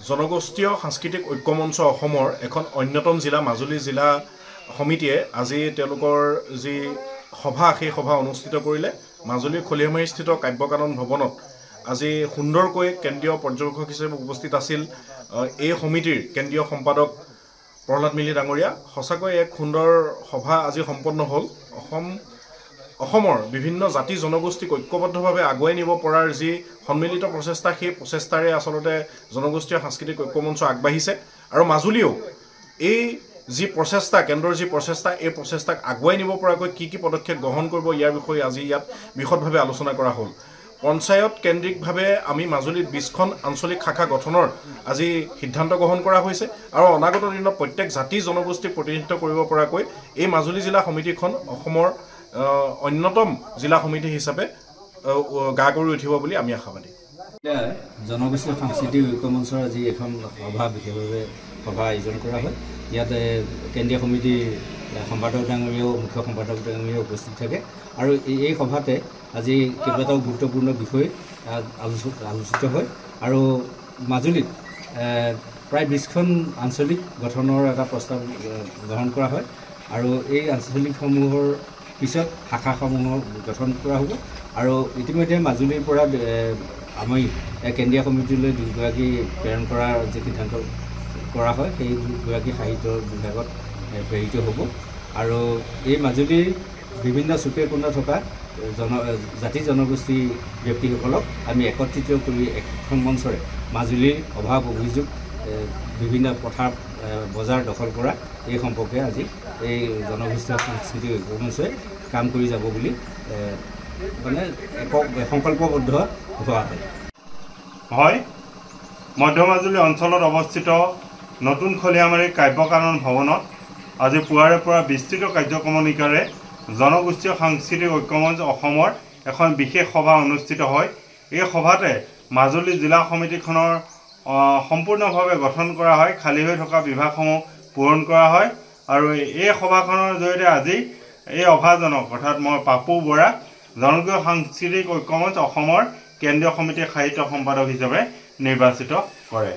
জনগোষ্ঠীয় সাংস্কৃতিক ঐক্যমঞ্চ অসমৰ এখন অন্যতম জিলা মাজুলী জিলা সমিতিয়ে আজি তেওঁলোকৰ যি সভা সেই সভা অনুষ্ঠিত কৰিলে মাজুলীৰ খলিয়ামাৰীস্থিত কাব্যকানন ভৱনত। আজি সুন্দৰকৈ কেন্দ্ৰীয় পৰ্যবেক্ষক হিচাপে উপস্থিত আছিল এই সমিতিৰ কেন্দ্ৰীয় সম্পাদক প্ৰহ্লাদ মিলি ডাঙৰীয়া। সঁচাকৈ এক সুন্দৰ সভা আজি সম্পন্ন হ'ল। অসমৰ বিভিন্ন জাতি জনগোষ্ঠীক ঐক্যবদ্ধভাৱে আগুৱাই নিব পৰাৰ যি সন্মিলিত প্ৰচেষ্টা, সেই প্ৰচেষ্টাৰে আচলতে জনগোষ্ঠীয় সাংস্কৃতিক ঐক্যমঞ্চ আগবাঢ়িছে আৰু মাজুলীও এই যি প্ৰচেষ্টা, কেন্দ্ৰৰ যি প্ৰচেষ্টা, এই প্ৰচেষ্টাক আগুৱাই নিব পৰাকৈ কি পদক্ষেপ গ্ৰহণ কৰিব ইয়াৰ বিষয়ে আজি ইয়াত বিশদভাৱে আলোচনা কৰা হ'ল। পঞ্চায়ত কেন্দ্ৰিকভাৱে আমি মাজুলীত 20খন আঞ্চলিক শাখা গঠনৰ আজি সিদ্ধান্ত গ্ৰহণ কৰা হৈছে আৰু অনাগত দিনত প্ৰত্যেক জাতি জনগোষ্ঠীক প্ৰতিনিধিত্ব কৰিব পৰাকৈ এই মাজুলী জিলা সমিতিখন অসমৰ অন্যতম জিলা সমিতি হিচাপে গা কৰি উঠিব বুলি আমি আশাবাদী। জনগোষ্ঠীয় সাংস্কৃতিক ঐক্যমঞ্চৰ আজি এখন সভা বিশেষভাৱে সভা আয়োজন কৰা হয়। ইয়াত কেন্দ্ৰীয় সমিতিৰ সম্পাদক ডাঙৰীয়াও মুখ্য সম্পাদক ডাঙৰীয়াও উপস্থিত থাকে আৰু এই সভাতে আজি কেইবাটাও গুৰুত্বপূৰ্ণ বিষয় আলোচিত হয় আৰু মাজুলীত প্ৰায় 20খন আঞ্চলিক গঠনৰ এটা প্ৰস্তাৱ গ্ৰহণ কৰা হয় আৰু এই আঞ্চলিকসমূহৰ পিছত শাখাসমূহৰ গঠন কৰা হ'ব আৰু ইতিমধ্যে মাজুলীৰ পৰা আমি কেন্দ্ৰীয় সমিতিলৈ 2গৰাকী প্ৰেৰণ কৰাৰ যি সিদ্ধান্ত কৰা হয় সেই 2গৰাকী সাহিত্য বিভাগত প্ৰেৰিত হ'ব আৰু এই মাজুলীৰ বিভিন্ন চুকে কোণে থকা জাতি জনগোষ্ঠী ব্যক্তিসকলক আমি একত্ৰিত কৰি এখন মঞ্চৰে মাজুলীৰ অভাৱ অভিযোগ, বিভিন্ন পথাৰ বজাৰ দখল কৰা এই সম্পৰ্কে আজি এই জনগোষ্ঠীয় সাংস্কৃতিক ঐক্যমঞ্চই কাম কৰি যাব বুলি মানে সংকল্পবদ্ধ হোৱা হয়। মধ্য মাজুলী অঞ্চলত অৱস্থিত নতুন খলিয়ামাৰী কাব্যকানন ভৱনত আজি পুৱাৰে পৰা বিস্তৃত কাৰ্যক্ৰমণিকাৰে জনগোষ্ঠীয় সাংস্কৃতিক ঐক্যমঞ্চ অসমৰ এখন বিশেষ সভা অনুষ্ঠিত হয়। এই সভাতে মাজুলী জিলা সমিতিখনৰ সম্পূৰ্ণভাৱে গঠন কৰা হয়, খালী হৈ থকা বিভাগসমূহ পূৰণ কৰা হয় আৰু এই সভাখনৰ জৰিয়তে আজি এই অভাজনক অৰ্থাৎ মই পাপু বৰা জনগোষ্ঠীয় সাংস্কৃতিক ঐক্যমঞ্চ অসমৰ কেন্দ্ৰীয় সমিতিৰ সাহিত্য সম্পাদক হিচাপে নিৰ্বাচিত কৰে।